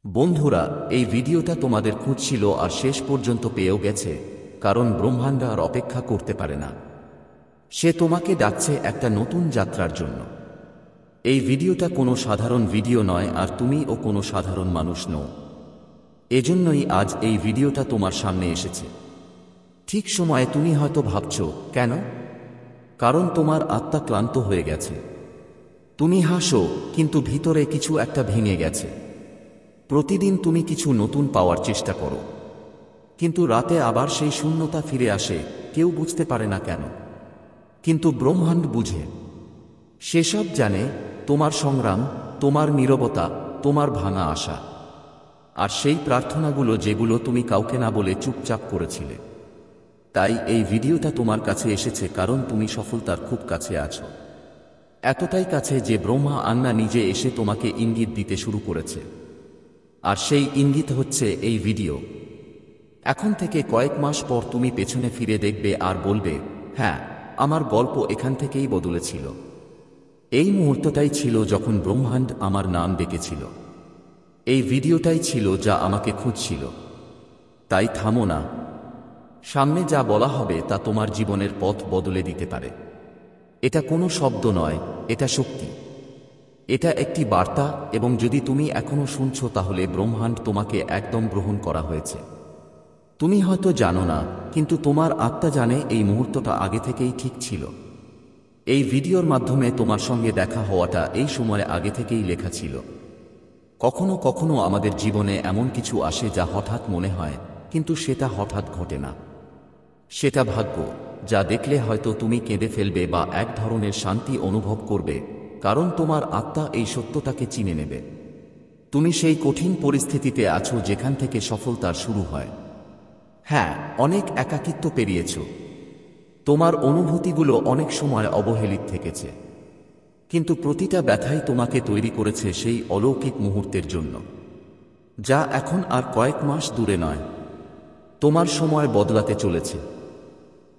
বন্ধুরা, এই ভিডিওটা তোমাদের খুঁজছিল আর শেষ পর্যন্ত পেয়েও গেছে, কারণ ব্রহ্মাণ্ড আর অপেক্ষা করতে পারে না। সে তোমাকে ডাকছে একটা নতুন যাত্রার জন্য। এই ভিডিওটা কোনো সাধারণ ভিডিও নয়, আর তুমিও কোনো সাধারণ মানুষ নও। এজন্যই আজ এই ভিডিওটা তোমার সামনে এসেছে। ঠিক সময়ে তুমি হয়তো ভাবছ, কেন? কারণ তোমার আত্মা ক্লান্ত হয়ে গেছে। তুমি হাসো, কিন্তু ভিতরে কিছু একটা ভেঙে গেছে। প্রতিদিন তুমি কিছু নতুন পাওয়ার চেষ্টা করো, কিন্তু রাতে আবার সেই শূন্যতা ফিরে আসে, কেউ বুঝতে পারে না কেন। কিন্তু ব্রহ্মাণ্ড বুঝে। সেসব জানে, তোমার সংগ্রাম, তোমার নীরবতা, তোমার ভাঙা আশা, আর সেই প্রার্থনাগুলো যেগুলো তুমি কাউকে না বলে চুপচাপ করেছিলে। তাই এই ভিডিওটা তোমার কাছে এসেছে, কারণ তুমি সফলতার খুব কাছে আছো। এতটাই কাছে যে ব্রহ্মা আন্না নিজে এসে তোমাকে ইঙ্গিত দিতে শুরু করেছে। আর সেই ইঙ্গিত হচ্ছে এই ভিডিও। এখন থেকে কয়েক মাস পর তুমি পেছনে ফিরে দেখবে আর বলবে, হ্যাঁ, আমার গল্প এখান থেকেই বদলেছিল। এই মুহূর্তটাই ছিল যখন ব্রহ্মাণ্ড আমার নাম ডেকেছিল। এই ভিডিওটাই ছিল যা আমাকে খুঁজছিল। তাই থামো না। সামনে যা বলা হবে তা তোমার জীবনের পথ বদলে দিতে পারে। এটা কোনো শব্দ নয়, এটা শক্তি। এটা একটি বার্তা, এবং যদি তুমি এখনো শুনছো তাহলে ব্রহ্মাণ্ড তোমাকে একদম গ্রহণ করা হয়েছে। তুমি হয়তো জানো না, কিন্তু তোমার আত্মা জানে এই মুহূর্তটা আগে থেকেই ঠিক ছিল। এই ভিডিওর মাধ্যমে তোমার সঙ্গে দেখা হওয়াটা এই সময়ে আগে থেকেই লেখা ছিল। কখনো কখনো আমাদের জীবনে এমন কিছু আসে যা হঠাৎ মনে হয়, কিন্তু সেটা হঠাৎ ঘটে না। সেটা ভাগ্য, যা দেখলে হয়তো তুমি কেঁদে ফেলবে বা এক ধরনের শান্তি অনুভব করবে, কারণ তোমার আত্মা এই সত্যটাকে চিনে নেবে। তুমি সেই কঠিন পরিস্থিতিতে আছো যেখান থেকে সফলতার শুরু হয়। হ্যাঁ, অনেক একাকিত্ব পেরিয়েছ। তোমার অনুভূতিগুলো অনেক সময় অবহেলিত থেকেছে, কিন্তু প্রতিটা ব্যথাই তোমাকে তৈরি করেছে সেই অলৌকিক মুহূর্তের জন্য, যা এখন আর কয়েক মাস দূরে নয়। তোমার সময় বদলাতে চলেছে,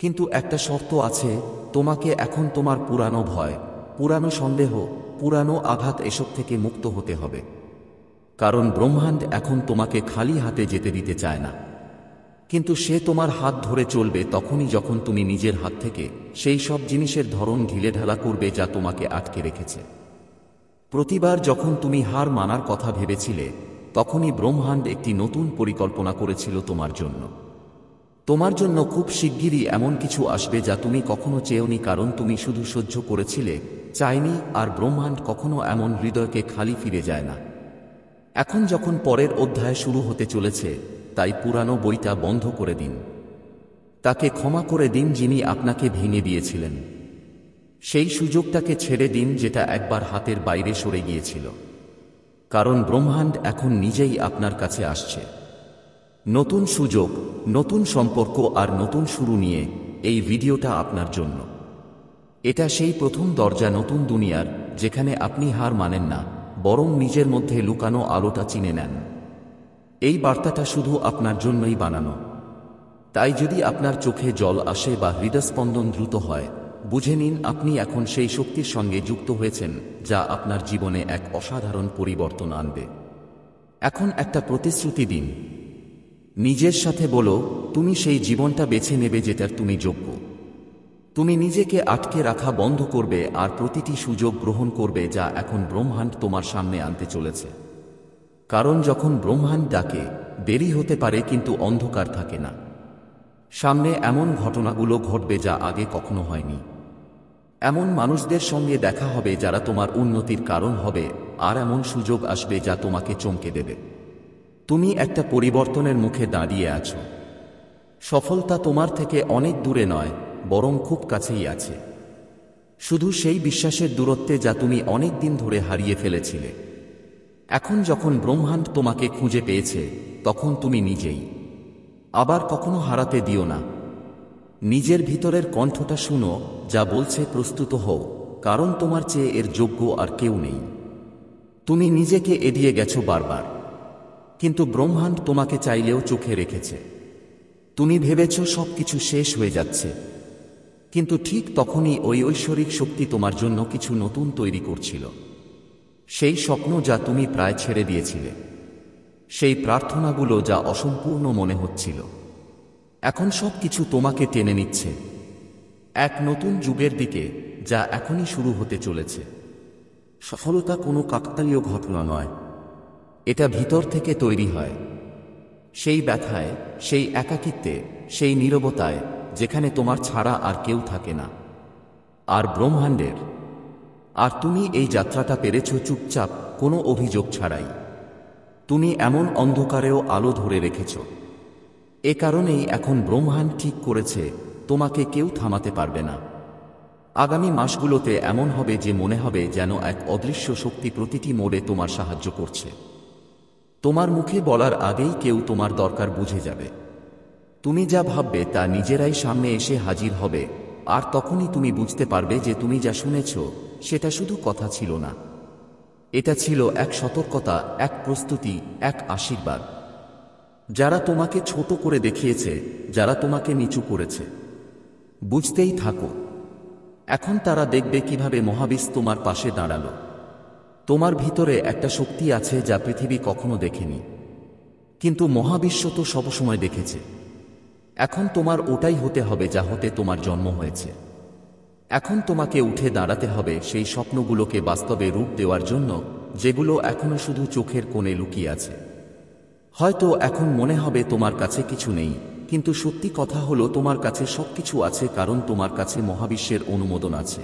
কিন্তু একটা শর্ত আছে। তোমাকে এখন তোমার পুরানো ভয়, পুরানো সন্দেহ, পুরানো আঘাত এসব থেকে মুক্ত হতে হবে। কারণ ব্রহ্মাণ্ড এখন তোমাকে খালি হাতে যেতে দিতে চায় না। কিন্তু সে তোমার হাত ধরে চলবে তখনই যখন তুমি নিজের হাত থেকে সেই সব জিনিসের ধরন ঢিলেঢালা করবে যা তোমাকে আটকে রেখেছে। প্রতিবার যখন তুমি হার মানার কথা ভেবেছিলে, তখনই ব্রহ্মাণ্ড একটি নতুন পরিকল্পনা করেছিল তোমার জন্য। তোমার জন্য খুব শিগগিরই এমন কিছু আসবে যা তুমি কখনো চেয়েওনি, কারণ তুমি শুধু সহ্য করেছিলে, চাইনি। আর ব্রহ্মাণ্ড কখনো এমন হৃদয়কে খালি ফিরে যায় না। এখন যখন পরের অধ্যায় শুরু হতে চলেছে, তাই পুরানো বইটা বন্ধ করে দিন। তাকে ক্ষমা করে দিন যিনি আপনাকে ভেঙে দিয়েছিলেন। সেই সুযোগটাকে ছেড়ে দিন যেটা একবার হাতের বাইরে সরে গিয়েছিল। কারণ ব্রহ্মাণ্ড এখন নিজেই আপনার কাছে আসছে। নতুন সুযোগ, নতুন সম্পর্ক আর নতুন শুরু নিয়ে এই ভিডিওটা আপনার জন্য। এটা সেই প্রথম দরজা নতুন দুনিয়ার, যেখানে আপনি হার মানেন না, বরং নিজের মধ্যে লুকানো আলোটা চিনে নেন। এই বার্তাটা শুধু আপনার জন্যই বানানো। তাই যদি আপনার চোখে জল আসে বা হৃদস্পন্দন দ্রুত হয়, বুঝে নিন আপনি এখন সেই শক্তির সঙ্গে যুক্ত হয়েছেন যা আপনার জীবনে এক অসাধারণ পরিবর্তন আনবে। এখন একটা প্রতিশ্রুতি দিন। নিজের সাথে বলো, তুমি সেই জীবনটা বেছে নেবে যেটার তুমি যোগ্য। তুমি নিজেকে আটকে রাখা বন্ধ করবে আর প্রতিটি সুযোগ গ্রহণ করবে যা এখন ব্রহ্মাণ্ড তোমার সামনে আনতে চলেছে। কারণ যখন ব্রহ্মাণ্ড ডাকে, দেরি হতে পারে কিন্তু অন্ধকার থাকে না। সামনে এমন ঘটনাগুলো ঘটবে যা আগে কখনো হয়নি। এমন মানুষদের সঙ্গে দেখা হবে যারা তোমার উন্নতির কারণ হবে, আর এমন সুযোগ আসবে যা তোমাকে চমকে দেবে। তুমি একটা পরিবর্তনের মুখে দাঁড়িয়ে আছো। সফলতা তোমার থেকে অনেক দূরে নয়, বরং খুব কাছেই আছে। শুধু সেই বিশ্বাসের দূরত্বে যা তুমি অনেক দিন ধরে হারিয়ে ফেলেছিলে। এখন যখন ব্রহ্মাণ্ড তোমাকে খুঁজে পেয়েছে, তখন তুমি নিজেই আবার কখনো হারাতে দিও না। নিজের ভিতরের কণ্ঠটা শুনো, যা বলছে প্রস্তুত হও, কারণ তোমার চেয়ে এর যোগ্য আর কেউ নেই। তুমি নিজেকে এড়িয়ে গেছো বারবার, কিন্তু ব্রহ্মাণ্ড তোমাকে চাইলেও চোখে রেখেছে। তুমি ভেবেছ সবকিছু শেষ হয়ে যাচ্ছে, কিন্তু ঠিক তখনই ওই ঐশ্বরিক শক্তি তোমার জন্য কিছু নতুন তৈরি করছিল। সেই স্বপ্ন যা তুমি প্রায় ছেড়ে দিয়েছিলে। সেই প্রার্থনাগুলো যা অসম্পূর্ণ মনে হচ্ছিল, এখন সব কিছু তোমাকে টেনে নিচ্ছে এক নতুন যুগের দিকে, যা এখনই শুরু হতে চলেছে। সফলতা কোনো কাকতালীয় ঘটনা নয়, এটা ভিতর থেকে তৈরি হয়। সেই ব্যথায়, সেই একাকিত্বে, সেই নীরবতায়, যেখানে তোমার ছাড়া আর কেউ থাকে না, আর ব্রহ্মাণ্ডের। আর তুমি এই যাত্রাটা পেরেছ চুপচাপ, কোনো অভিযোগ ছাড়াই। তুমি এমন অন্ধকারেও আলো ধরে রেখেছ। এ কারণেই এখন ব্রহ্মাণ্ড ঠিক করেছে তোমাকে কেউ থামাতে পারবে না। আগামী মাসগুলোতে এমন হবে যে মনে হবে যেন এক অদৃশ্য শক্তি প্রতিটি মোড়ে তোমার সাহায্য করছে। তোমার মুখে বলার আগেই কেউ তোমার দরকার বুঝে যাবে। তুমি যা ভাববে তা নিজেরাই সামনে এসে হাজির হবে, আর তখনই তুমি বুঝতে পারবে যে তুমি যা শুনেছ সেটা শুধু কথা ছিল না, এটা ছিল এক সতর্কতা, এক প্রস্তুতি, এক আশীর্বাদ। যারা তোমাকে ছোট করে দেখিয়েছে, যারা তোমাকে নিচু করেছে, বুঝতেই থাকো, এখন তারা দেখবে কিভাবে মহাবিশ্ব তোমার পাশে দাঁড়ালো। তোমার ভিতরে একটা শক্তি আছে যা পৃথিবী কখনো দেখেনি, কিন্তু মহাবিশ্ব তো সবসময় দেখেছে। এখন তোমার ওটাই হতে হবে যা হতে তোমার জন্ম হয়েছে। এখন তোমাকে উঠে দাঁড়াতে হবে সেই স্বপ্নগুলোকে বাস্তবে রূপ দেওয়ার জন্য, যেগুলো এখনো শুধু চোখের কোণে লুকিয়ে আছে। হয়তো এখন মনে হবে তোমার কাছে কিছু নেই, কিন্তু সত্যি কথা হলো তোমার কাছে সবকিছু আছে, কারণ তোমার কাছে মহাবিশ্বের অনুমোদন আছে।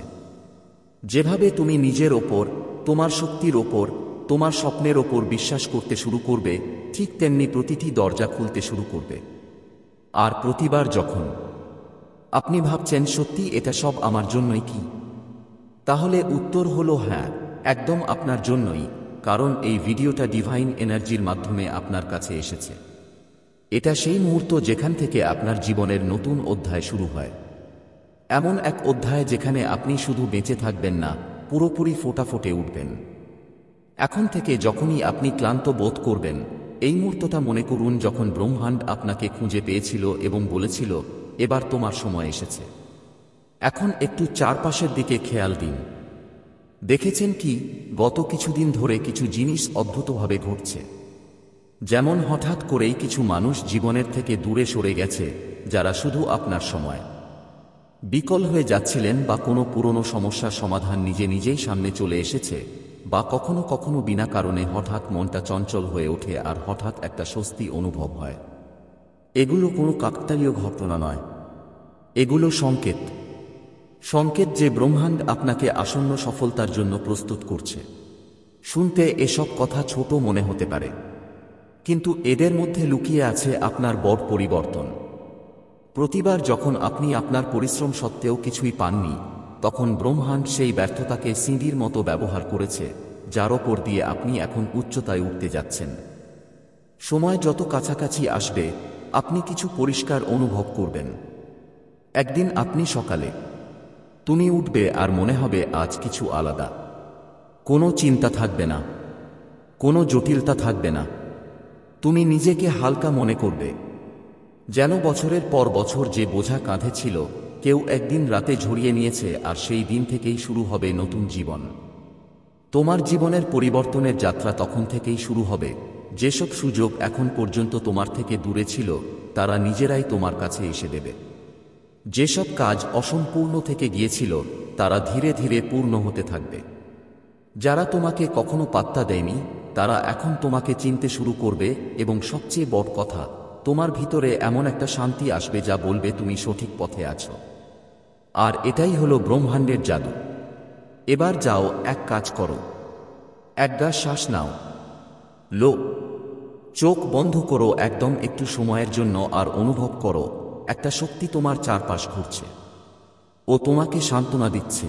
যেভাবে তুমি নিজের ওপর, তোমার শক্তির ওপর, তোমার স্বপ্নের ওপর বিশ্বাস করতে শুরু করবে, ঠিক তেমনি প্রতিটি দরজা খুলতে শুরু করবে। আর প্রতিবার যখন আপনি ভাবছেন সত্যি এটা সব আমার জন্যই কি, তাহলে উত্তর হলো হ্যাঁ, একদম আপনার জন্যই, কারণ এই ভিডিওটা ডিভাইন এনার্জির মাধ্যমে আপনার কাছে এসেছে। এটা সেই মুহূর্ত যেখান থেকে আপনার জীবনের নতুন অধ্যায় শুরু হয়। এমন এক অধ্যায় যেখানে আপনি শুধু বেঁচে থাকবেন না, পুরোপুরি ফোটাফোটে উঠবেন। এখন থেকে যখনই আপনি ক্লান্ত বোধ করবেন, এই মুহূর্তটা মনে করুন যখন ব্রহ্মাণ্ড আপনাকে খুঁজে পেয়েছিল এবং বলেছিল, এবার তোমার সময় এসেছে। এখন একটু চারপাশের দিকে খেয়াল দিন। দেখেছেন কি, গত কিছুদিন ধরে কিছু জিনিস অদ্ভুতভাবে ঘটছে। যেমন হঠাৎ করেই কিছু মানুষ জীবনের থেকে দূরে সরে গেছে, যারা শুধু আপনার সময় বিকল হয়ে যাচ্ছিলেন, বা কোনো পুরনো সমস্যার সমাধান নিজে নিজেই সামনে চলে এসেছে, বা কখনো কখনো বিনা কারণে হঠাৎ মনটা চঞ্চল হয়ে ওঠে আর হঠাৎ একটা স্বস্তি অনুভব হয়। এগুলো কোনো কাকতালীয় ঘটনা নয়, এগুলো সংকেত। সংকেত যে ব্রহ্মাণ্ড আপনাকে আসন্ন সফলতার জন্য প্রস্তুত করছে। শুনতে এসব কথা ছোট মনে হতে পারে, কিন্তু এদের মধ্যে লুকিয়ে আছে আপনার বড় পরিবর্তন। প্রতিবার যখন আপনি আপনার পরিশ্রম সত্ত্বেও কিছুই পাননি, তখন ব্রহ্মাণ্ড সেই ব্যর্থতাকে সিঁড়ির মতো ব্যবহার করেছে, যার ওপর দিয়ে আপনি এখন উচ্চতায় উঠতে যাচ্ছেন। সময় যত কাছাকাছি আসবে, আপনি কিছু পরিষ্কার অনুভব করবেন। একদিন আপনি সকালে তুমি উঠবে আর মনে হবে আজ কিছু আলাদা। কোনো চিন্তা থাকবে না, কোনো জটিলতা থাকবে না। তুমি নিজেকে হালকা মনে করবে, যেন বছরের পর বছর যে বোঝা কাঁধে ছিল, কেউ একদিন রাতে ঝরিয়ে নিয়েছে, আর সেই দিন থেকেই শুরু হবে নতুন জীবন। তোমার জীবনের পরিবর্তনের যাত্রা তখন থেকেই শুরু হবে। যেসব সুযোগ এখন পর্যন্ত তোমার থেকে দূরে ছিল, তারা নিজেরাই তোমার কাছে এসে দেবে। যেসব কাজ অসম্পূর্ণ থেকে গিয়েছিল, তারা ধীরে ধীরে পূর্ণ হতে থাকবে। যারা তোমাকে কখনো পাত্তা দেয়নি, তারা এখন তোমাকে চিনতে শুরু করবে, এবং সবচেয়ে বড় কথা, তোমার ভিতরে এমন একটা শান্তি আসবে যা বলবে তুমি সঠিক পথে আছো। আর এটাই হলো ব্রহ্মাণ্ডের জাদু। এবার যাও, এক কাজ করো, এক গ্লাস শ্বাস নাও। চোখ বন্ধ করো একদম একটু সময়ের জন্য, আর অনুভব করো একটা শক্তি তোমার চারপাশ ঘুরছে। ও তোমাকে সান্ত্বনা দিচ্ছে,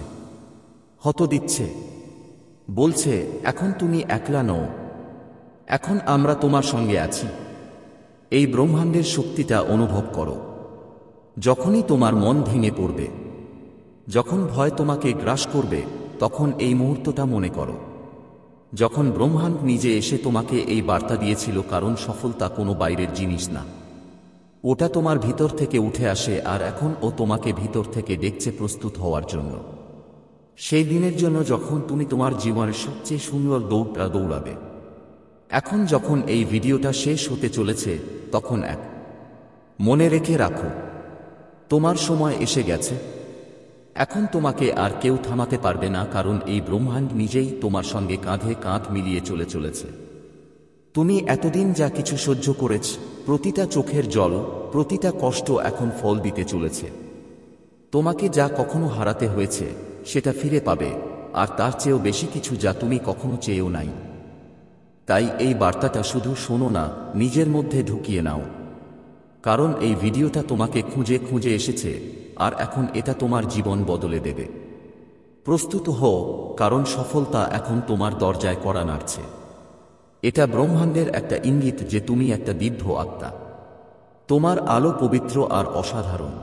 হত দিচ্ছে, বলছে এখন তুমি একলা নও, এখন আমরা তোমার সঙ্গে আছি। এই ব্রহ্মাণ্ডের শক্তিটা অনুভব করো। যখনই তোমার মন ভেঙে পড়বে, যখন ভয় তোমাকে গ্রাস করবে, তখন এই মুহূর্তটা মনে করো, যখন ব্রহ্মাণ্ড নিজে এসে তোমাকে এই বার্তা দিয়েছিল, কারণ সফলতা কোনো বাইরের জিনিস না, ওটা তোমার ভিতর থেকে উঠে আসে, আর এখন ও তোমাকে ভিতর থেকে ডেকছে প্রস্তুত হওয়ার জন্য। সেই দিনের জন্য যখন তুমি তোমার জীবনের সবচেয়ে সুন্দর দৌড়টা দৌড়াবে। এখন যখন এই ভিডিওটা শেষ হতে চলেছে তখন মনে রেখে রাখো, তোমার সময় এসে গেছে। এখন তোমাকে আর কেউ থামাতে পারবে না, কারণ এই ব্রহ্মাণ্ড নিজেই তোমার সঙ্গে কাঁধে কাঁধ মিলিয়ে চলেছে। তুমি এতদিন যা কিছু সহ্য করেছ, প্রতিটা চোখের জল, প্রতিটা কষ্ট এখন ফল দিতে চলেছে। তোমাকে যা কখনো হারাতে হয়েছে সেটা ফিরে পাবে, আর তার চেয়েও বেশি কিছু যা তুমি কখনো চেয়েও নাই। তাই এই বার্তাটা শুধু শোনো না, নিজের মধ্যে ঢুকিয়ে নাও। কারণ এই ভিডিওটা তোমাকে খুঁজে খুঁজে এসেছে, আর এখন এটা তোমার জীবন বদলে দেবে। প্রস্তুত হও, কারণ সফলতা এখন তোমার দরজায় কড়া নাড়ছে। এটা ব্রহ্মাণ্ডের একটা ইঙ্গিত যে তুমি একটা দিব্য আত্মা। তোমার আলো পবিত্র আর অসাধারণ,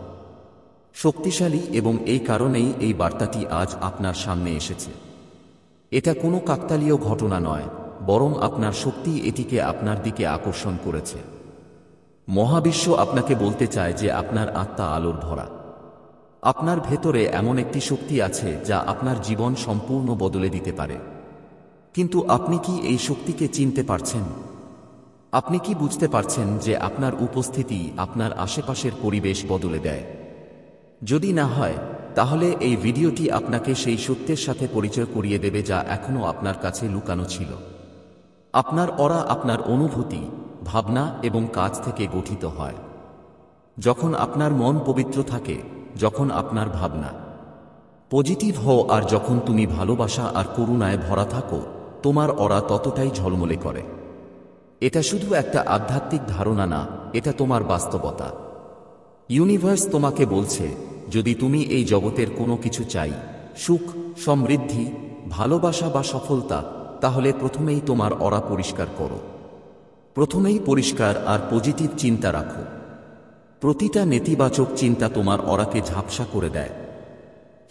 শক্তিশালী, এবং এই কারণেই এই বার্তাটি আজ আপনার সামনে এসেছে। এটা কোনো কাকতালীয় ঘটনা নয়, বরং আপনার শক্তি এটিকে আপনার দিকে আকর্ষণ করেছে। মহাবিশ্ব আপনাকে বলতে চায় যে আপনার আত্মা আলোর ভরা। আপনার ভেতরে এমন একটি শক্তি আছে যা আপনার জীবন সম্পূর্ণ বদলে দিতে পারে। কিন্তু আপনি কি এই শক্তিকে চিনতে পারছেন? আপনি কি বুঝতে পারছেন যে আপনার উপস্থিতি আপনার আশেপাশের পরিবেশ বদলে দেয়? যদি না হয়, তাহলে এই ভিডিওটি আপনাকে সেই সত্যের সাথে পরিচয় করিয়ে দেবে যা এখনও আপনার কাছে লুকানো ছিল। আপনার অরা আপনার অনুভূতি, ভাবনা এবং কাজ থেকে গঠিত হয়। যখন আপনার মন পবিত্র থাকে, যখন আপনার ভাবনা পজিটিভ হও, আর যখন তুমি ভালোবাসা আর করুণায় ভরা থাকো, তোমার অরা ততটাই ঝলমলে করে। এটা শুধু একটা আধ্যাত্মিক ধারণা না, এটা তোমার বাস্তবতা। ইউনিভার্স তোমাকে বলছে, যদি তুমি এই জগতের কোনো কিছু চাই, সুখ, সমৃদ্ধি, ভালোবাসা বা সফলতা, তাহলে প্রথমেই তোমার অরা পরিষ্কার করো। প্রথমেই পরিষ্কার আর পজিটিভ চিন্তা রাখো। প্রতিটা নেতিবাচক চিন্তা তোমার অরাকে ঝাপসা করে দেয়।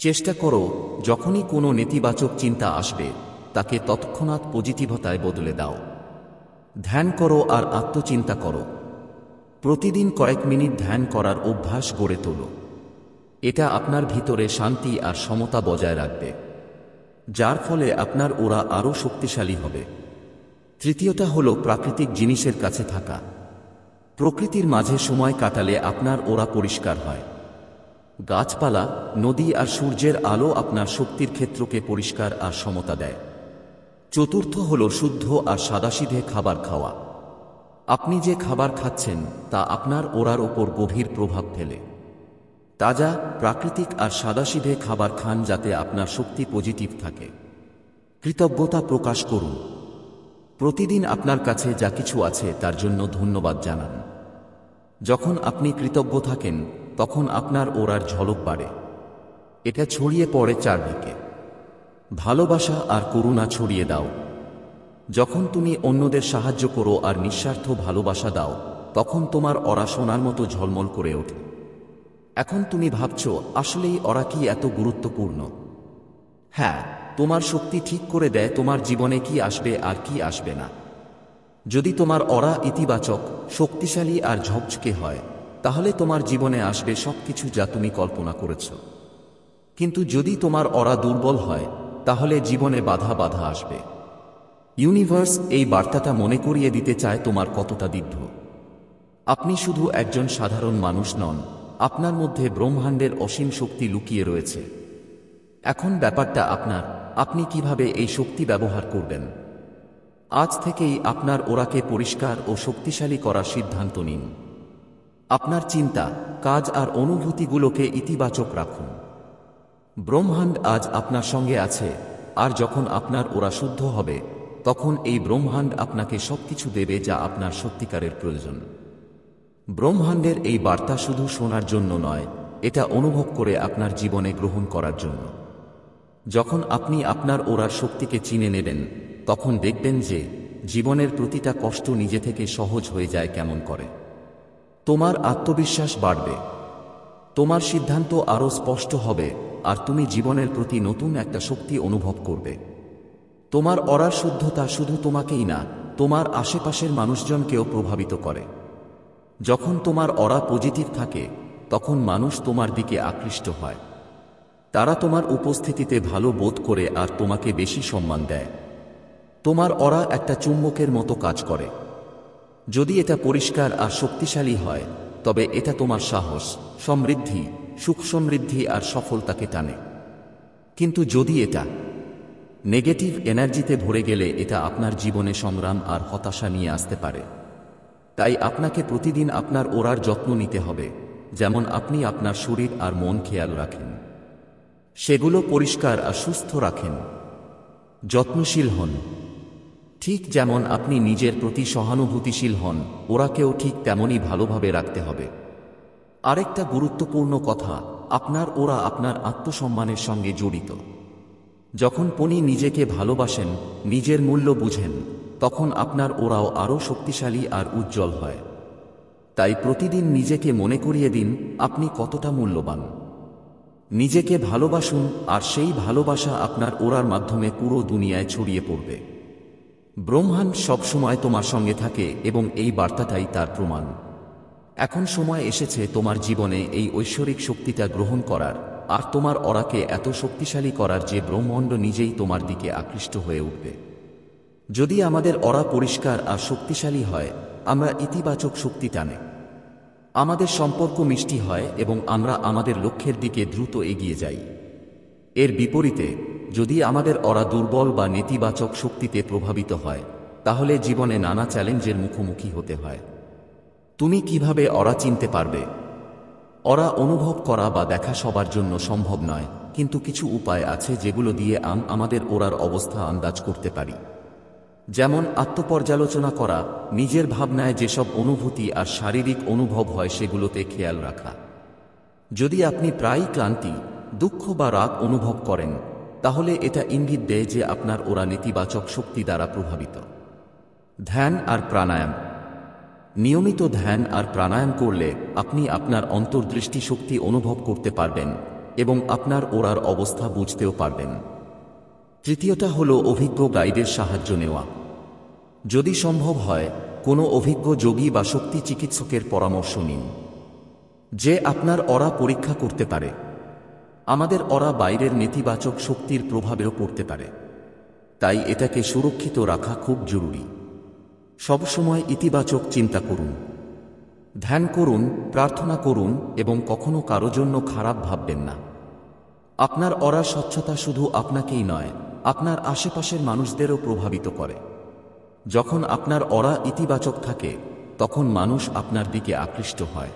চেষ্টা করো, যখনই কোনো নেতিবাচক চিন্তা আসবে, তাকে তৎক্ষণাৎ পজিটিভতায় বদলে দাও। ধ্যান করো আর আত্মচিন্তা করো। প্রতিদিন কয়েক মিনিট ধ্যান করার অভ্যাস গড়ে তোলো। এটা আপনার ভিতরে শান্তি আর সমতা বজায় রাখবে, যার ফলে আপনার ওরা আরও শক্তিশালী হবে। তৃতীয়টা হলো প্রাকৃতিক জিনিসের কাছে থাকা। প্রকৃতির মাঝে সময় কাটালে আপনার ওরা পরিষ্কার হয়। গাছপালা, নদী আর সূর্যের আলো আপনার শক্তির ক্ষেত্রকে পরিষ্কার আর সমতা দেয়। চতুর্থ হলো শুদ্ধ আর সাদাসিধে খাবার খাওয়া। আপনি যে খাবার খাচ্ছেন তা আপনার ওরার ওপর গভীর প্রভাব ফেলে। তাজা, প্রাকৃতিক আর সাদাসিধে খাবার খান যাতে আপনার শক্তি পজিটিভ থাকে। কৃতজ্ঞতা প্রকাশ করুন। প্রতিদিন আপনার কাছে যা কিছু আছে তার জন্য ধন্যবাদ জানান। যখন আপনি কৃতজ্ঞ থাকেন, তখন আপনার ওরার ঝলক বাড়ে। এটা ছড়িয়ে পড়ে চারদিকে। ভালোবাসা আর করুণা ছড়িয়ে দাও। যখন তুমি অন্যদের সাহায্য করো আর নিঃস্বার্থ ভালোবাসা দাও, তখন তোমার অরা সোনার মতো ঝলমল করে ওঠে। এখন তুমি ভাবছো, আসলেই অরা কি এত গুরুত্বপূর্ণ? হ্যাঁ, তোমার শক্তি ঠিক করে দেয় তোমার জীবনে কি আসবে আর কি আসবে না। যদি তোমার অরা ইতিবাচক, শক্তিশালী আর ঝকঝকে হয়, তাহলে তোমার জীবনে আসবে সবকিছু যা তুমি কল্পনা করেছ। কিন্তু যদি তোমার অরা দুর্বল হয়, তাহলে জীবনে বাধা বাধা আসবে। ইউনিভার্স এই বার্তাটা মনে করিয়ে দিতে চায় তোমার কতটা দিব্য। আপনি শুধু একজন সাধারণ মানুষ নন, আপনার মধ্যে ব্রহ্মাণ্ডের অসীম শক্তি লুকিয়ে রয়েছে। এখন ব্যাপারটা আপনার, আপনি কিভাবে এই শক্তি ব্যবহার করবেন। আজ থেকেই আপনার ওরাকে পরিষ্কার ও শক্তিশালী করার সিদ্ধান্ত নিন। আপনার চিন্তা, কাজ আর অনুভূতিগুলোকে ইতিবাচক রাখুন। ব্রহ্মাণ্ড আজ আপনার সঙ্গে আছে, আর যখন আপনার ওরা শুদ্ধ হবে, তখন এই ব্রহ্মাণ্ড আপনাকে সবকিছু দেবে যা আপনার সত্যিকারের প্রয়োজন। ব্রহ্মাণ্ডের এই বার্তা শুধু শোনার জন্য নয়, এটা অনুভব করে আপনার জীবনে গ্রহণ করার জন্য। যখন আপনি আপনার ওরার শক্তিকে চিনে নেবেন, তখন দেখবেন যে জীবনের প্রতিটা কষ্ট নিজে থেকে সহজ হয়ে যায় কেমন করে। তোমার আত্মবিশ্বাস বাড়বে, তোমার সিদ্ধান্ত আরও স্পষ্ট হবে, আর তুমি জীবনের প্রতি নতুন একটা শক্তি অনুভব করবে। তোমার অরার শুদ্ধতা শুধু তোমাকেই না, তোমার আশেপাশের মানুষজনকেও প্রভাবিত করে। যখন তোমার অরা পজিটিভ থাকে, তখন মানুষ তোমার দিকে আকৃষ্ট হয়। তারা তোমার উপস্থিতিতে ভালো বোধ করে আর তোমাকে বেশি সম্মান দেয়। তোমার অরা একটা চুম্বকের মতো কাজ করে। যদি এটা পরিষ্কার আর শক্তিশালী হয় তবে এটা তোমার সাহস, সমৃদ্ধি, সুখ সমৃদ্ধি আর সফলতাকে টানে। কিন্তু যদি এটা নেগেটিভ এনার্জিতে ভরে গেলে এটা আপনার জীবনে সংগ্রাম আর হতাশা নিয়ে আসতে পারে। তাই আপনাকে প্রতিদিন আপনার ওরার যত্ন নিতে হবে, যেমন আপনি আপনার শরীর আর মন খেয়াল রাখেন। সেগুলো পরিষ্কার আর সুস্থ রাখেন। যত্নশীল হন। ঠিক যেমন আপনি নিজের প্রতি সহানুভূতিশীল হন, ওরাকেও ঠিক তেমনই ভালোভাবে রাখতে হবে। আরেকটা গুরুত্বপূর্ণ কথা, আপনার ওরা আপনার আত্মসম্মানের সঙ্গে জড়িত। যখন আপনি নিজেকে ভালোবাসেন, নিজের মূল্য বুঝেন, তখন আপনার ওরাও আরও শক্তিশালী আর উজ্জ্বল হয়। তাই প্রতিদিন নিজেকে মনে করিয়ে দিন আপনি কতটা মূল্যবান। নিজেকে ভালোবাসুন আর সেই ভালোবাসা আপনার ওরার মাধ্যমে পুরো দুনিয়ায় ছড়িয়ে পড়বে। ব্রহ্মাণ্ড সবসময় তোমার সঙ্গে থাকে এবং এই বার্তাটাই তার প্রমাণ। এখন সময় এসেছে তোমার জীবনে এই ঐশ্বরিক শক্তিটা গ্রহণ করার আর তোমার অরাকে এত শক্তিশালী করার যে ব্রহ্মাণ্ড নিজেই তোমার দিকে আকৃষ্ট হয়ে উঠবে। যদি আমাদের অরা পরিষ্কার আর শক্তিশালী হয়, আমরা ইতিবাচক শক্তি টানে। আমাদের সম্পর্ক মিষ্টি হয় এবং আমরা আমাদের লক্ষ্যের দিকে দ্রুত এগিয়ে যাই। এর বিপরীতে, যদি আমাদের অরা দুর্বল বা নেতিবাচক শক্তিতে প্রভাবিত হয়, তাহলে জীবনে নানা চ্যালেঞ্জের মুখোমুখি হতে হয়। তুমি কিভাবে অরা চিনতে পারবে? অরা অনুভব করা বা দেখা সবার জন্য সম্ভব নয়, কিন্তু কিছু উপায় আছে যেগুলো দিয়ে আমাদের ওরার অবস্থা আন্দাজ করতে পারি। যেমন আত্মপর্যালোচনা করা, নিজের ভাবনায় যেসব অনুভূতি আর শারীরিক অনুভব হয় সেগুলোতে খেয়াল রাখা। যদি আপনি প্রায়ই ক্লান্তি, দুঃখ বা রাগ অনুভব করেন, তাহলে এটা ইঙ্গিত দেয় যে আপনার ওরা নেতিবাচক শক্তি দ্বারা প্রভাবিত। ধ্যান আর প্রাণায়াম। নিয়মিত ধ্যান আর প্রাণায়াম করলে আপনি আপনার অন্তর্দৃষ্টি শক্তি অনুভব করতে পারবেন এবং আপনার ওরার অবস্থা বুঝতেও পারবেন। তৃতীয়টা হলো অভিজ্ঞ গাইডের সাহায্য নেওয়া। যদি সম্ভব হয়, কোনো অভিজ্ঞ যোগী বা শক্তি চিকিৎসকের পরামর্শ নিন, যে আপনার অরা পরীক্ষা করতে পারে। আমাদের অরা বাইরের নেতিবাচক শক্তির প্রভাবেও পড়তে পারে, তাই এটাকে সুরক্ষিত রাখা খুব জরুরি। সবসময় ইতিবাচক চিন্তা করুন, ধ্যান করুন, প্রার্থনা করুন এবং কখনো কারো জন্য খারাপ ভাববেন না। আপনার অরা স্বচ্ছতা শুধু আপনাকেই নয়, আপনার আশেপাশের মানুষদেরও প্রভাবিত করে। যখন আপনার অরা ইতিবাচক থাকে, তখন মানুষ আপনার দিকে আকৃষ্ট হয়।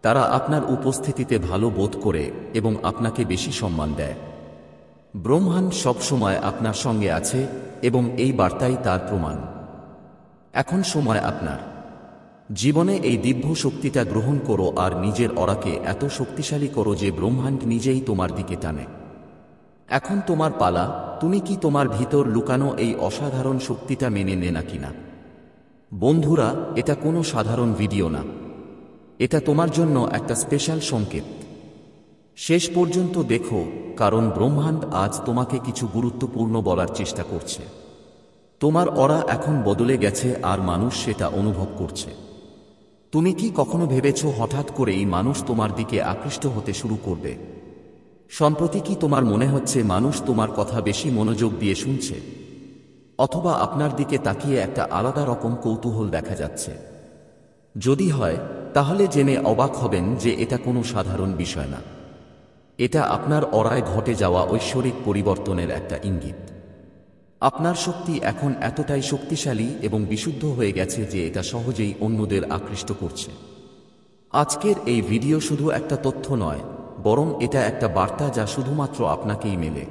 তারা আপনার উপস্থিতিতে ভালো বোধ করে এবং আপনাকে বেশি সম্মান দেয়। ব্রহ্মাণ্ড সবসময় আপনার সঙ্গে আছে এবং এই বার্তাই তার প্রমাণ। এখন সময় আপনার। জীবনে এই দিব্য শক্তিটা গ্রহণ করো আর নিজের অরাকে এত শক্তিশালী করো যে ব্রহ্মাণ্ড নিজেই তোমার দিকে টানে। এখন তোমার পালা, তুমি কি তোমার ভিতর লুকানো এই অসাধারণ শক্তিটা মেনে নে নাকি না? বন্ধুরা, এটা কোনো সাধারণ ভিডিও না, এটা তোমার জন্য একটা স্পেশাল সংকেত। শেষ পর্যন্ত দেখো, কারণ ব্রহ্মাণ্ড আজ তোমাকে কিছু গুরুত্বপূর্ণ বলার চেষ্টা করছে। তোমার অরা এখন বদলে গেছে আর মানুষ সেটা অনুভব করছে। তুমি কি কখনো ভেবেছো হঠাৎ করেই মানুষ তোমার দিকে আকৃষ্ট হতে শুরু করবে? সম্প্রতি কি তোমার মনে হচ্ছে মানুষ তোমার কথা বেশি মনোযোগ দিয়ে শুনছে? অথবা আপনার দিকে তাকিয়ে একটা আলাদা রকম কৌতূহল দেখা যাচ্ছে? যদি হয়, তাহলে জেনে অবাক হবেন যে এটা কোনো সাধারণ বিষয় না। এটা আপনার অরায় ঘটে যাওয়া ঐশ্বরিক পরিবর্তনের একটা ইঙ্গিত। আপনার শক্তি এখন এতটাই শক্তিশালী এবং বিশুদ্ধ হয়ে গেছে যে এটা সহজেই অন্যদের আকৃষ্ট করছে। আজকের এই ভিডিও শুধু একটা তথ্য নয়, বরং এটা একটা বার্তা যা শুধুমাত্র আপনাকেই মেলে।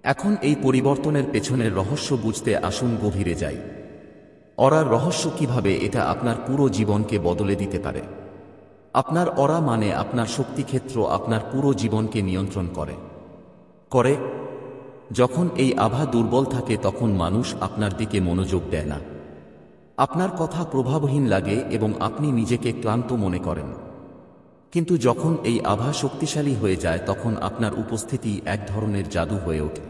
এখন এই পরিবর্তনের পেছনের রহস্য বুঝতে আসুন গভীরে যাই। অরার রহস্য কিভাবে এটা আপনার পুরো জীবনকে বদলে দিতে পারে। আপনার অরা মানে আপনার শক্তিক্ষেত্র আপনার পুরো জীবনকে নিয়ন্ত্রণ করে। যখন এই আভা দুর্বল থাকে তখন মানুষ আপনার দিকে মনোযোগ দেয় না। আপনার কথা প্রভাবহীন লাগে এবং আপনি নিজেকে ক্লান্ত মনে করেন। কিন্তু যখন এই আভা শক্তিশালী হয়ে যায় তখন আপনার উপস্থিতি এক ধরনের জাদু হয়ে ওঠে।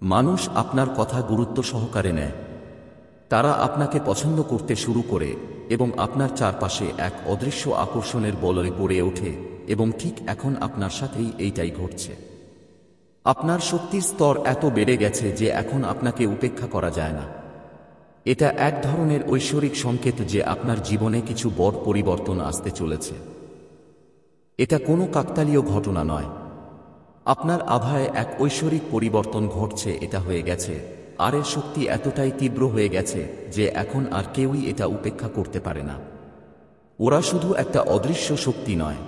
মানুষ আপনার কথা গুরুত্ব সহকারে নেয়। তারা আপনাকে পছন্দ করতে শুরু করে এবং আপনার চারপাশে এক অদৃশ্য আকর্ষণের বলয়ে গড়ে ওঠে এবং ঠিক এখন আপনার সাথেই এইটাই ঘটছে। আপনার শক্তির স্তর এত বেড়ে গেছে যে এখন আপনাকে উপেক্ষা করা যায় না। এটা এক ধরনের ঐশ্বরিক সংকেত যে আপনার জীবনে কিছু বড় পরিবর্তন আসতে চলেছে। এটা কোনো কাকতালীয় ঘটনা নয়। আপনার আভায় এক ঐশ্বরিক পরিবর্তন ঘটছে, এটা হয়ে গেছে, আর এর শক্তি এতটাই তীব্র হয়ে গেছে যে এখন আর কেউই এটা উপেক্ষা করতে পারে না। ওরা শুধু একটা অদৃশ্য শক্তি নয়,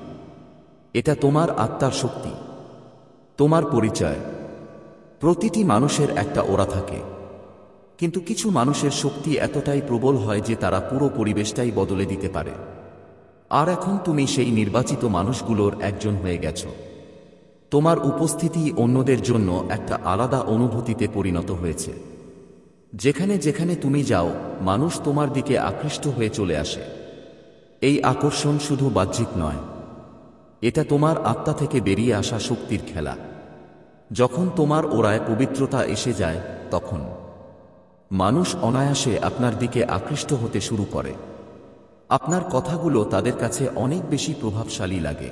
এটা তোমার আত্মার শক্তি, তোমার পরিচয়। প্রতিটি মানুষের একটা ওরা থাকে, কিন্তু কিছু মানুষের শক্তি এতটাই প্রবল হয় যে তারা পুরো পরিবেশটাই বদলে দিতে পারে। আর এখন তুমি সেই নির্বাচিত মানুষগুলোর একজন হয়ে গেছো। তোমার উপস্থিতি অন্যদের জন্য একটা আলাদা অনুভূতিতে পরিণত হয়েছে। যেখানে যেখানে তুমি যাও, মানুষ তোমার দিকে আকৃষ্ট হয়ে চলে আসে। এই আকর্ষণ শুধু বাহ্যিক নয়, এটা তোমার আত্মা থেকে বেরিয়ে আসা শক্তির খেলা। যখন তোমার ওরায় পবিত্রতা এসে যায়, তখন মানুষ অনায়াসে আপনার দিকে আকৃষ্ট হতে শুরু করে। আপনার কথাগুলো তাদের কাছে অনেক বেশি প্রভাবশালী লাগে।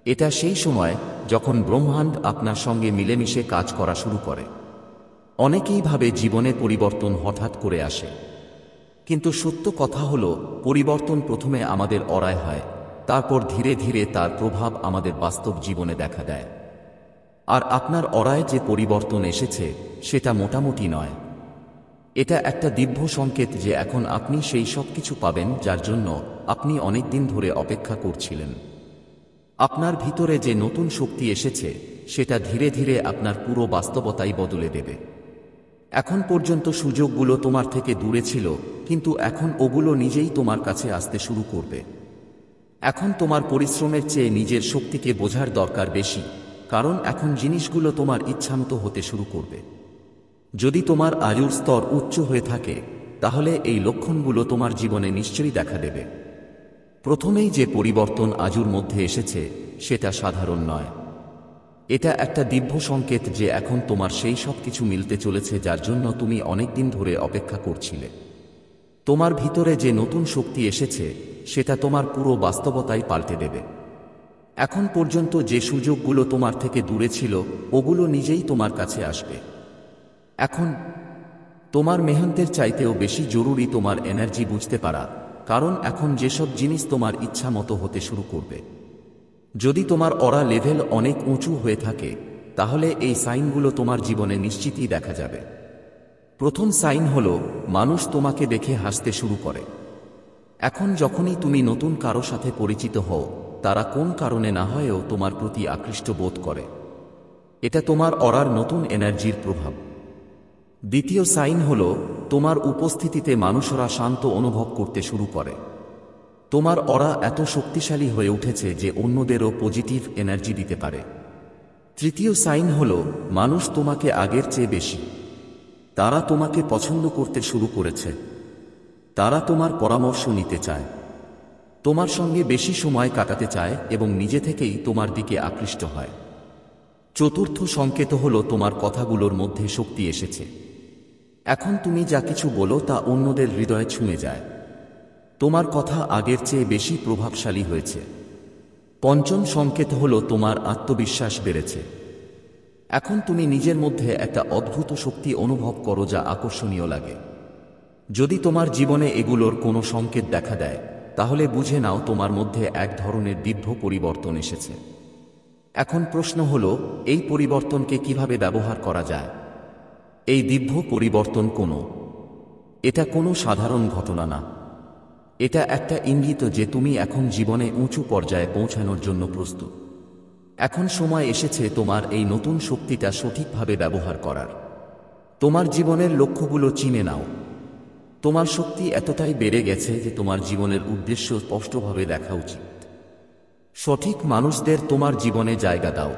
এটা সেই সময় যখন ব্রহ্মাণ্ড আপনার সঙ্গে মিলেমিশে কাজ করা শুরু করে। অনেকেই ভাবে জীবনে পরিবর্তন হঠাৎ করে আসে, কিন্তু সত্য কথা হলো পরিবর্তন প্রথমে আমাদের অরায় হয়, তারপর ধীরে ধীরে তার প্রভাব আমাদের বাস্তব জীবনে দেখা দেয়। আর আপনার অরায় যে পরিবর্তন এসেছে সেটা মোটামুটি নয়, এটা একটা দিব্য সংকেত যে এখন আপনি সেই সব কিছু পাবেন যার জন্য আপনি অনেক দিন ধরে অপেক্ষা করছিলেন। আপনার ভিতরে যে নতুন শক্তি এসেছে সেটা ধীরে ধীরে আপনার পুরো বাস্তবতাই বদলে দেবে। এখন পর্যন্ত সুযোগগুলো তোমার থেকে দূরে ছিল, কিন্তু এখন ওগুলো নিজেই তোমার কাছে আসতে শুরু করবে। এখন তোমার পরিশ্রমের চেয়ে নিজের শক্তিকে বোঝার দরকার বেশি, কারণ এখন জিনিসগুলো তোমার ইচ্ছামতো হতে শুরু করবে। যদি তোমার আয়ুর স্তর উচ্চ হয়ে থাকে, তাহলে এই লক্ষণগুলো তোমার জীবনে নিশ্চয়ই দেখা দেবে। প্রথমেই যে পরিবর্তন আজুর মধ্যে এসেছে সেটা সাধারণ নয়। এটা একটা দিব্য সংকেত যে এখন তোমার সেই সব কিছু মিলতে চলেছে যার জন্য তুমি অনেকদিন ধরে অপেক্ষা করছিলে। তোমার ভিতরে যে নতুন শক্তি এসেছে সেটা তোমার পুরো বাস্তবতাই পাল্টে দেবে। এখন পর্যন্ত যে সুযোগগুলো তোমার থেকে দূরে ছিল ওগুলো নিজেই তোমার কাছে আসবে। এখন তোমার মেহনতের চাইতেও বেশি জরুরি তোমার এনার্জি বুঝতে পারা, কারণ এখন যেসব জিনিস তোমার ইচ্ছা মতো হতে শুরু করবে। যদি তোমার অরা লেভেল অনেক উঁচু হয়ে থাকে, তাহলে এই সাইনগুলো তোমার জীবনে নিশ্চিতই দেখা যাবে। প্রথম সাইন হলো মানুষ তোমাকে দেখে হাসতে শুরু করে। এখন যখনই তুমি নতুন কারো সাথে পরিচিত হও, তারা কোন কারণে না হয়েও তোমার প্রতি আকৃষ্ট বোধ করে। এটা তোমার অরার নতুন এনার্জির প্রভাব। দ্বিতীয় সাইন হলো তোমার উপস্থিতিতে মানুষরা শান্ত অনুভব করতে শুরু করে। তোমার অরা এত শক্তিশালী হয়ে উঠেছে যে অন্যদেরও পজিটিভ এনার্জি দিতে পারে। তৃতীয় সাইন হলো মানুষ তোমাকে আগের চেয়ে বেশি, তারা তোমাকে পছন্দ করতে শুরু করেছে। তারা তোমার পরামর্শ নিতে চায়, তোমার সঙ্গে বেশি সময় কাটাতে চায় এবং নিজে থেকেই তোমার দিকে আকৃষ্ট হয়। চতুর্থ সংকেত হলো তোমার কথাগুলোর মধ্যে শক্তি এসেছে। এখন তুমি যা কিছু বলো তা অন্যদের হৃদয়ে ছুঁয়ে যায়। তোমার কথা আগের চেয়ে বেশি প্রভাবশালী হয়েছে। পঞ্চম সংকেত হলো তোমার আত্মবিশ্বাস বেড়েছে। এখন তুমি নিজের মধ্যে একটা অদ্ভুত শক্তি অনুভব করো যা আকর্ষণীয় লাগে। যদি তোমার জীবনে এগুলোর কোনো সংকেত দেখা দেয়, তাহলে বুঝে নাও তোমার মধ্যে এক ধরনের দিব্য পরিবর্তন এসেছে। এখন প্রশ্ন হলো এই পরিবর্তনকে কিভাবে ব্যবহার করা যায়। এই দিব্য পরিবর্তন এটা কোনো সাধারণ ঘটনা না। এটা একটা ইঙ্গিত যে তুমি এখন জীবনে উঁচু পর্যায়ে পৌঁছানোর জন্য প্রস্তুত। এখন সময় এসেছে তোমার এই নতুন শক্তিটা সঠিকভাবে ব্যবহার করার। তোমার জীবনের লক্ষ্যগুলো চিনে নাও। তোমার শক্তি এতটাই বেড়ে গেছে যে তোমার জীবনের উদ্দেশ্য স্পষ্টভাবে দেখা উচিত। সঠিক মানুষদের তোমার জীবনে জায়গা দাও।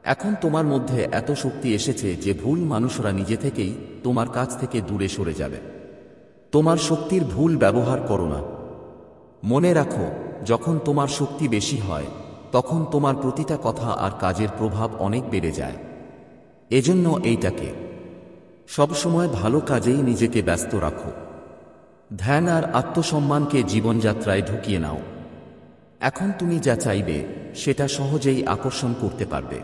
এখন তোমার মধ্যে এত শক্তি এসেছে যে ভুল মানুষরা নিজে থেকেই তোমার কাছ থেকে দূরে সরে যাবে। তোমার শক্তির ভুল ব্যবহার করো না। মনে রাখো, যখন তোমার শক্তি বেশি হয় তখন তোমার প্রতিটা কথা আর কাজের প্রভাব অনেক বেড়ে যায়। এজন্য এইটাকে সবসময় ভালো কাজেই নিজেকে ব্যস্ত রাখো। ধ্যান আর আত্মসম্মানকে জীবনযাত্রায় ঢুকিয়ে নাও। এখন তুমি যা চাইবে সেটা সহজেই আকর্ষণ করতে পারবে।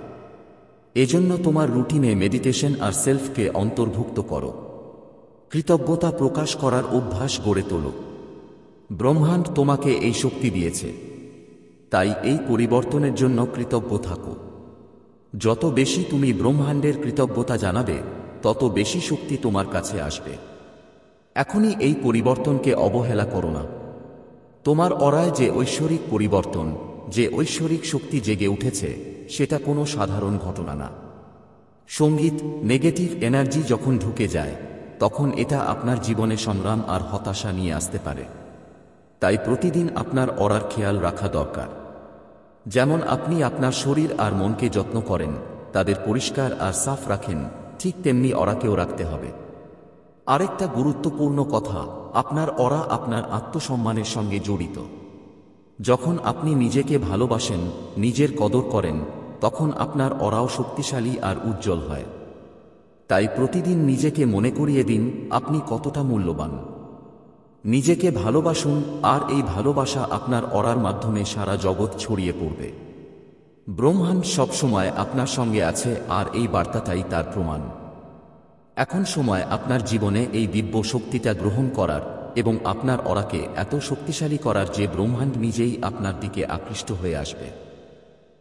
এজন্য তোমার রুটিনে মেডিটেশন আর সেলফকে অন্তর্ভুক্ত করো। কৃতজ্ঞতা প্রকাশ করার অভ্যাস গড়ে তোলো। ব্রহ্মাণ্ড তোমাকে এই শক্তি দিয়েছে, তাই এই পরিবর্তনের জন্য কৃতজ্ঞ থাকো। যত বেশি তুমি ব্রহ্মাণ্ডের কৃতজ্ঞতা জানাবে, তত বেশি শক্তি তোমার কাছে আসবে। এখনই এই পরিবর্তনকে অবহেলা করো না। তোমার অরায় যে ঐশ্বরিক পরিবর্তন, যে ঐশ্বরিক শক্তি জেগে উঠেছে, সেটা কোনো সাধারণ ঘটনা না। সঙ্গীত, নেগেটিভ এনার্জি যখন ঢুকে যায়, তখন এটা আপনার জীবনে সংগ্রাম আর হতাশা নিয়ে আসতে পারে। তাই প্রতিদিন আপনার অরার খেয়াল রাখা দরকার। যেমন আপনি আপনার শরীর আর মনকে যত্ন করেন, তাদের পরিষ্কার আর সাফ রাখেন, ঠিক তেমনি অরাকেও রাখতে হবে। আরেকটা গুরুত্বপূর্ণ কথা, আপনার অরা আপনার আত্মসম্মানের সঙ্গে জড়িত। যখন আপনি নিজেকে ভালোবাসেন, নিজের কদর করেন, তখন আপনার অরাও শক্তিশালী আর উজ্জ্বল হয়। তাই প্রতিদিন নিজেকে মনে করিয়ে দিন আপনি কতটা মূল্যবান। নিজেকে ভালোবাসুন, আর এই ভালোবাসা আপনার অরার মাধ্যমে সারা জগৎ ছড়িয়ে পড়বে। ব্রহ্মাণ্ড সবসময় আপনার সঙ্গে আছে, আর এই বার্তাটাই তার প্রমাণ। এখন সময় আপনার জীবনে এই দিব্য শক্তিটা গ্রহণ করার এবং আপনার অরাকে এত শক্তিশালী করার যে ব্রহ্মাণ্ড নিজেই আপনার দিকে আকৃষ্ট হয়ে আসবে।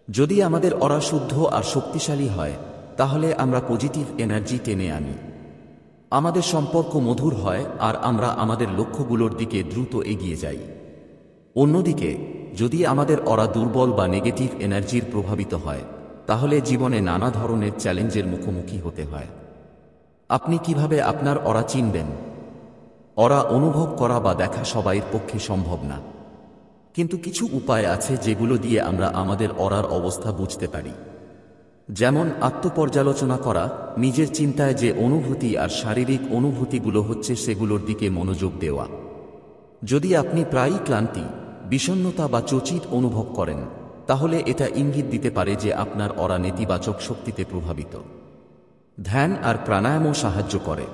যদি আমাদের অরা শুদ্ধ আর শক্তিশালী হয়, তাহলে আমরা পজিটিভ এনার্জি টেনে আনি। আমাদের সম্পর্ক মধুর হয়, আর আমরা আমাদের লক্ষ্যগুলোর দিকে দ্রুত এগিয়ে যাই। অন্যদিকে, যদি আমাদের অরা দুর্বল বা নেগেটিভ এনার্জির প্রভাবিত হয়, তাহলে জীবনে নানা ধরনের চ্যালেঞ্জের মুখোমুখি হতে হয়। আপনি কিভাবে আপনার অরা চিনবেন? অরা অনুভব করা বা দেখা সবাইয়ের পক্ষে সম্ভব না, কিন্তু কিছু উপায় আছে যেগুলো দিয়ে আমরা আমাদের অরার অবস্থা বুঝতে পারি। যেমন আত্মপর্যালোচনা করা, নিজের চিন্তায় যে অনুভূতি আর শারীরিক অনুভূতিগুলো হচ্ছে সেগুলোর দিকে মনোযোগ দেওয়া। যদি আপনি প্রায়ই ক্লান্তি, বিষণ্ণতা বা চোচিত অনুভব করেন, তাহলে এটা ইঙ্গিত দিতে পারে যে আপনার অরা নেতিবাচক শক্তিতে প্রভাবিত। ধ্যান আর প্রাণায়ামও সাহায্য করে।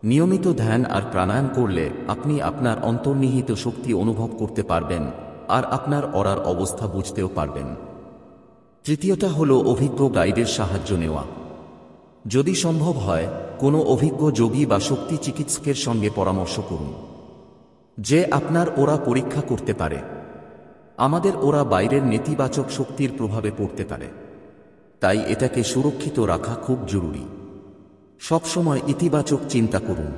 নিয়মিত ধ্যান আর প্রাণায়াম করলে আপনি আপনার অন্তর্নিহিত শক্তি অনুভব করতে পারবেন, আর আপনার অরার অবস্থা বুঝতেও পারবেন। তৃতীয়টা হলো অভিজ্ঞ গাইডের সাহায্য নেওয়া। যদি সম্ভব হয়, কোনো অভিজ্ঞ যোগী বা শক্তি চিকিৎসকের সঙ্গে পরামর্শ করুন, যে আপনার ওরা পরীক্ষা করতে পারে। আমাদের ওরা বাইরের নেতিবাচক শক্তির প্রভাবে পড়তে পারে, তাই এটাকে সুরক্ষিত রাখা খুব জরুরি। সবসময় ইতিবাচক চিন্তা করুন,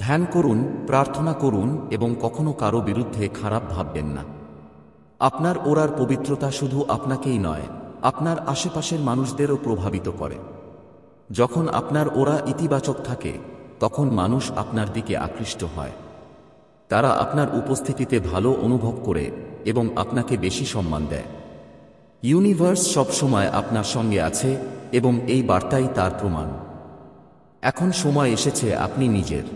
ধ্যান করুন, প্রার্থনা করুন এবং কখনো কারো বিরুদ্ধে খারাপ ভাববেন না। আপনার ওরার পবিত্রতা শুধু আপনাকেই নয়, আপনার আশেপাশের মানুষদেরও প্রভাবিত করে। যখন আপনার ওরা ইতিবাচক থাকে, তখন মানুষ আপনার দিকে আকৃষ্ট হয়। তারা আপনার উপস্থিতিতে ভালো অনুভব করে এবং আপনাকে বেশি সম্মান দেয়। ইউনিভার্স সবসময় আপনার সঙ্গে আছে এবং এই বার্তাই তার প্রমাণ। এখন সময় এসেছে আপনি নিজের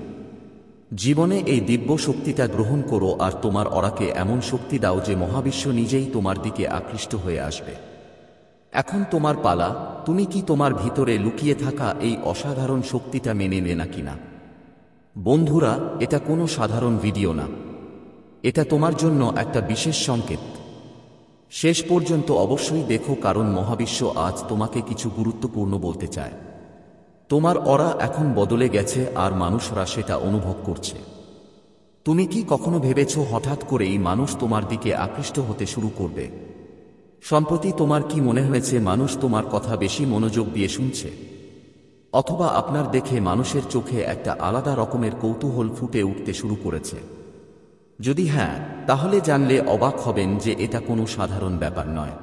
জীবনে এই দিব্য শক্তিটা গ্রহণ করো, আর তোমার অরাকে এমন শক্তি দাও যে মহাবিশ্ব নিজেই তোমার দিকে আকৃষ্ট হয়ে আসবে। এখন তোমার পালা, তুমি কি তোমার ভিতরে লুকিয়ে থাকা এই অসাধারণ শক্তিটা মেনে নেনা কিনা? বন্ধুরা, এটা কোনো সাধারণ ভিডিও না, এটা তোমার জন্য একটা বিশেষ সংকেত। শেষ পর্যন্ত অবশ্যই দেখো, কারণ মহাবিশ্ব আজ তোমাকে কিছু গুরুত্বপূর্ণ বলতে চায়। তোমার অরা এখন বদলে গেছে, আর মানুষরা সেটা অনুভব করছে। তুমি কি কখনো ভেবেছ হঠাৎ করেই মানুষ তোমার দিকে আকৃষ্ট হতে শুরু করবে? সম্প্রতি তোমার কি মনে হয়েছে মানুষ তোমার কথা বেশি মনোযোগ দিয়ে শুনছে? অথবা আপনার দেখে মানুষের চোখে একটা আলাদা রকমের কৌতূহল ফুটে উঠতে শুরু করেছে? যদি হ্যাঁ, তাহলে জানলে অবাক হবেন যে এটা কোনো সাধারণ ব্যাপার নয়।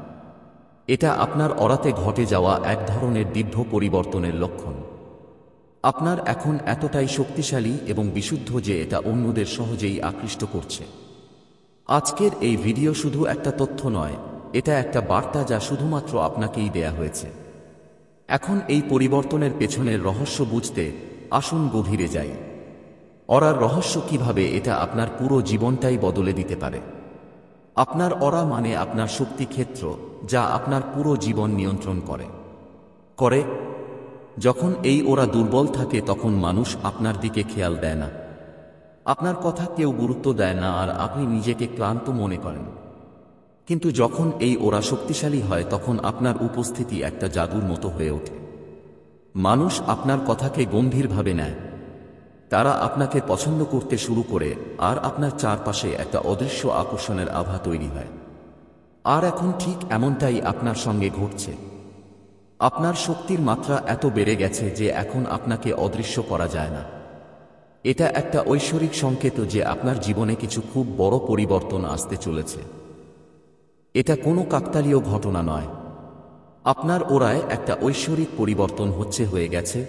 এটা আপনার অরাতে ঘটে যাওয়া এক ধরনের দিব্য পরিবর্তনের লক্ষণ। আপনার এখন এতটাই শক্তিশালী এবং বিশুদ্ধ যে এটা অন্যদের সহজেই আকৃষ্ট করছে। আজকের এই ভিডিও শুধু একটা তথ্য নয়, এটা একটা বার্তা যা শুধুমাত্র আপনাকেই দেয়া হয়েছে। এখন এই পরিবর্তনের পেছনের রহস্য বুঝতে আসুন গভীরে যাই। অরার রহস্য কিভাবে এটা আপনার পুরো জীবনটাই বদলে দিতে পারে। আপনার অরা মানে আপনার শক্তি ক্ষেত্র, যা আপনার পুরো জীবন নিয়ন্ত্রণ করে। যখন এই ওরা দুর্বল থাকে, তখন মানুষ আপনার দিকে খেয়াল দেয় না, আপনার কথা কেউ গুরুত্ব দেয় না, আর আপনি নিজেকে ক্লান্ত মনে করেন। কিন্তু যখন এই ওরা শক্তিশালী হয় তখন আপনার উপস্থিতি একটা জাদুর মতো হয়ে ওঠে। মানুষ আপনার কথাকে গম্ভীরভাবে নেয়, তারা আপনাকে পছন্দ করতে শুরু করে, আর আপনার চারপাশে একটা অদৃশ্য আকর্ষণের আভা তৈরি হয়। আর এখন ঠিক এমনটাই আপনার সঙ্গে ঘটছে। আপনার শক্তির মাত্রা এত বেড়ে গেছে যে এখন আপনাকে অদৃশ্য করা যায় না। এটা একটা ঐশ্বরিক সংকেত যে আপনার জীবনে কিছু খুব বড় পরিবর্তন আসতে চলেছে। এটা কোনো কাকতালীয় ঘটনা নয়। আপনার ওরায় একটা ঐশ্বরিক পরিবর্তন হয়ে গেছে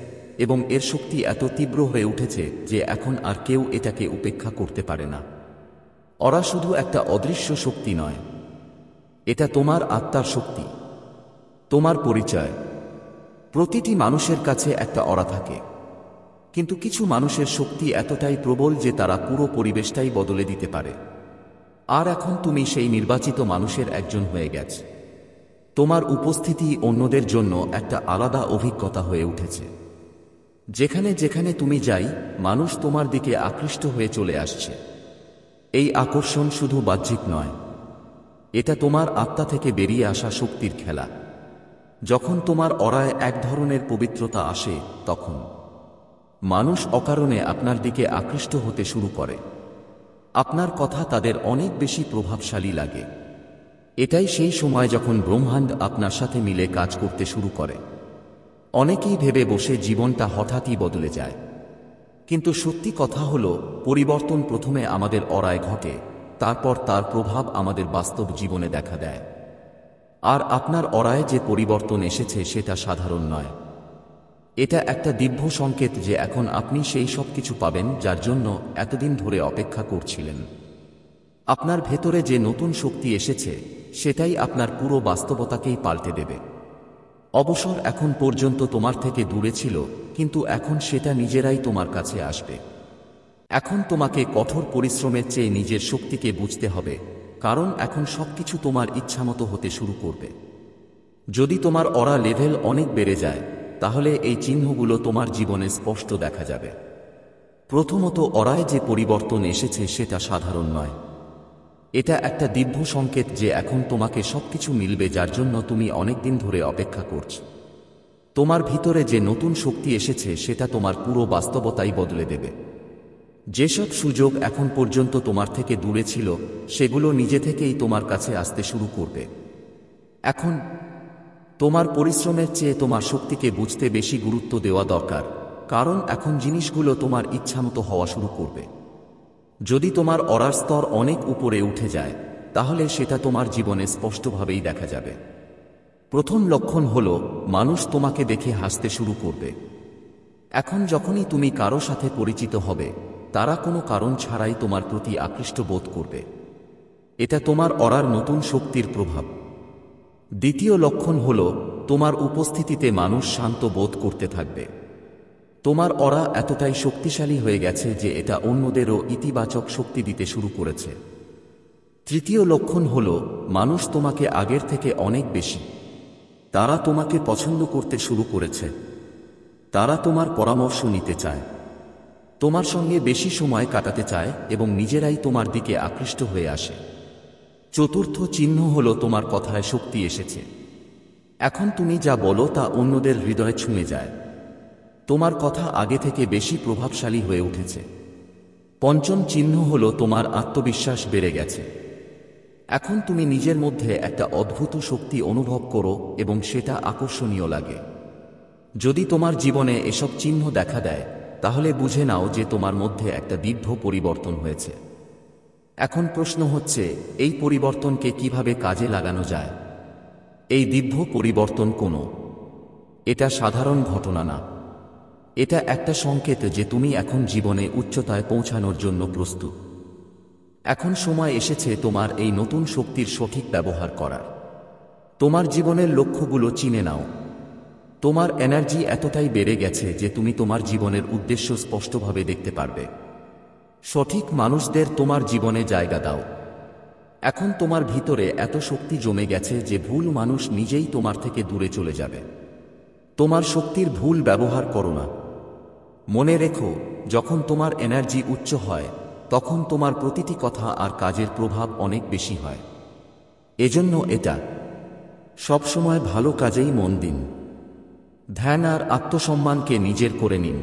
এবং এর শক্তি এত তীব্র হয়ে উঠেছে যে এখন আর কেউ এটাকে উপেক্ষা করতে পারে না। ওরা শুধু একটা অদৃশ্য শক্তি নয়, এটা তোমার আত্মার শক্তি, তোমার পরিচয়। প্রতিটি মানুষের কাছে একটা অরা থাকে, কিন্তু কিছু মানুষের শক্তি এতটাই প্রবল যে তারা পুরো পরিবেশটাই বদলে দিতে পারে। আর এখন তুমি সেই নির্বাচিত মানুষের একজন হয়ে গেছে। তোমার উপস্থিতি অন্যদের জন্য একটা আলাদা অভিজ্ঞতা হয়ে উঠেছে। যেখানে যেখানে তুমি যাই, মানুষ তোমার দিকে আকৃষ্ট হয়ে চলে আসছে। এই আকর্ষণ শুধু বাহ্যিক নয়, এটা তোমার আত্মা থেকে বেরিয়ে আসা শক্তির খেলা। যখন তোমার অরায় এক ধরনের পবিত্রতা আসে, তখন মানুষ অকারণে আপনার দিকে আকৃষ্ট হতে শুরু করে। আপনার কথা তাদের অনেক বেশি প্রভাবশালী লাগে। এটাই সেই সময় যখন ব্রহ্মাণ্ড আপনার সাথে মিলে কাজ করতে শুরু করে। অনেকেই ভেবে বসে জীবনটা হঠাৎই বদলে যায়, কিন্তু সত্যি কথা হলো, পরিবর্তন প্রথমে আমাদের অরায় ঘটে, তারপর তার প্রভাব আমাদের বাস্তব জীবনে দেখা দেয়। আর আপনার অরায় যে পরিবর্তন এসেছে সেটা সাধারণ নয়। এটা একটা দিব্য সংকেত যে এখন আপনি সেই সব কিছু পাবেন যার জন্য এতদিন ধরে অপেক্ষা করছিলেন। আপনার ভেতরে যে নতুন শক্তি এসেছে সেটাই আপনার পুরো বাস্তবতাকেই পাল্টে দেবে। অবসর এখন পর্যন্ত তোমার থেকে দূরে ছিল, কিন্তু এখন সেটা নিজেরাই তোমার কাছে আসবে। এখন তোমাকে কঠোর পরিশ্রমের চেয়ে নিজের শক্তিকে বুঝতে হবে, কারণ এখন সবকিছু তোমার ইচ্ছামতো হতে শুরু করবে। যদি তোমার অরা লেভেল অনেক বেড়ে যায়, তাহলে এই চিহ্নগুলো তোমার জীবনে স্পষ্ট দেখা যাবে। প্রথমত, অরায় যে পরিবর্তন এসেছে সেটা সাধারণ নয়। এটা একটা দিব্য সংকেত যে এখন তোমাকে সবকিছু মিলবে যার জন্য তুমি অনেকদিন ধরে অপেক্ষা করছো। তোমার ভিতরে যে নতুন শক্তি এসেছে সেটা তোমার পুরো বাস্তবতাই বদলে দেবে। যেসব সুযোগ এখন পর্যন্ত তোমার থেকে দূরে ছিল, সেগুলো নিজে থেকেই তোমার কাছে আসতে শুরু করবে। এখন তোমার পরিশ্রমের চেয়ে তোমার শক্তিকে বুঝতে বেশি গুরুত্ব দেওয়া দরকার, কারণ এখন জিনিসগুলো তোমার ইচ্ছামতো হওয়া শুরু করবে। যদি তোমার অরার স্তর অনেক উপরে উঠে যায়, তাহলে সেটা তোমার জীবনে স্পষ্টভাবেই দেখা যাবে। প্রথম লক্ষণ হলো, মানুষ তোমাকে দেখে হাসতে শুরু করবে। এখন যখনই তুমি কারো সাথে পরিচিত হবে, তারা কোনো কারণ ছাড়াই তোমার প্রতি আকৃষ্ট বোধ করবে। এটা তোমার অরার নতুন শক্তির প্রভাব। দ্বিতীয় লক্ষণ হলো, তোমার উপস্থিতিতে মানুষ শান্ত বোধ করতে থাকবে। তোমার অরা এতটাই শক্তিশালী হয়ে গেছে যে এটা অন্যদেরও ইতিবাচক শক্তি দিতে শুরু করেছে। তৃতীয় লক্ষণ হলো, মানুষ তোমাকে আগের থেকে অনেক বেশি। তারা তোমাকে পছন্দ করতে শুরু করেছে। তারা তোমার পরামর্শ নিতে চায়, তোমার সঙ্গে বেশি সময় কাটাতে চায় এবং নিজেরাই তোমার দিকে আকৃষ্ট হয়ে আসে। চতুর্থ চিহ্ন হলো, তোমার কথায় শক্তি এসেছে। এখন তুমি যা বলো তা অন্যদের হৃদয়ে ছুঁয়ে যায়। তোমার কথা আগে থেকে বেশি প্রভাবশালী হয়ে উঠেছে। পঞ্চম চিহ্ন হলো, তোমার আত্মবিশ্বাস বেড়ে গেছে। এখন তুমি নিজের মধ্যে একটা অদ্ভুত শক্তি অনুভব করো এবং সেটা আকর্ষণীয় লাগে। যদি তোমার জীবনে এসব চিহ্ন দেখা দেয়, তাহলে বুঝে নাও যে তোমার মধ্যে একটা দিব্য পরিবর্তন হয়েছে। এখন প্রশ্ন হচ্ছে, এই পরিবর্তনকে কিভাবে কাজে লাগানো যায়? এই দিব্য পরিবর্তন এটা সাধারণ ঘটনা না। এটা একটা সংকেত যে তুমি এখন জীবনে উচ্চতায় পৌঁছানোর জন্য প্রস্তুত। এখন সময় এসেছে তোমার এই নতুন শক্তির সঠিক ব্যবহার করার। তোমার জীবনের লক্ষ্যগুলো চিনে নাও। তোমার এনার্জি এতটাই বেড়ে গেছে যে তুমি তোমার জীবনের উদ্দেশ্য স্পষ্টভাবে দেখতে পারবে। সঠিক মানুষদের তোমার জীবনে জায়গা দাও। এখন তোমার ভিতরে এত শক্তি জমে গেছে যে ভুল মানুষ নিজেই তোমার থেকে দূরে চলে যাবে। তোমার শক্তির ভুল ব্যবহার করো না। মনে রেখো, যখন তোমার এনার্জি উচ্চ হয়, তখন তোমার প্রতিটি কথা আর কাজের প্রভাব অনেক বেশি হয়। এজন্য এটা সবসময় ভালো কাজেই মন দিন। ধ্যান আর আত্মসম্মানকে নিজের করে নিন।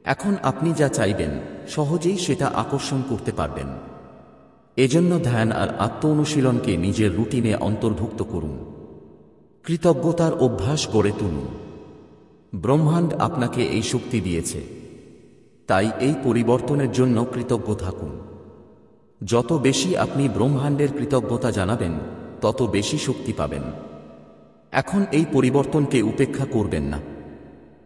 এখন আপনি যা চাইবেন সহজেই সেটা আকর্ষণ করতে পারবেন। এজন্য ধ্যান আর আত্ম অনুশীলনকে নিজের রুটিনে অন্তর্ভুক্ত করুন। কৃতজ্ঞতার অভ্যাস গড়ে তুলুন। ব্রহ্মাণ্ড আপনাকে এই শক্তি দিয়েছে, তাই এই পরিবর্তনের জন্য কৃতজ্ঞ থাকুন। যত বেশি আপনি ব্রহ্মাণ্ডের কৃতজ্ঞতা জানাবেন তত বেশি শক্তি পাবেন। এখন এই পরিবর্তনকে উপেক্ষা করবেন না।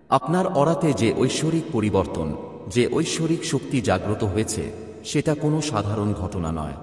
আপনার অরাতে যে ঐশ্বরিক পরিবর্তন, যে ঐশ্বরিক শক্তি জাগ্রত হয়েছে, সেটা কোনো সাধারণ ঘটনা নয়।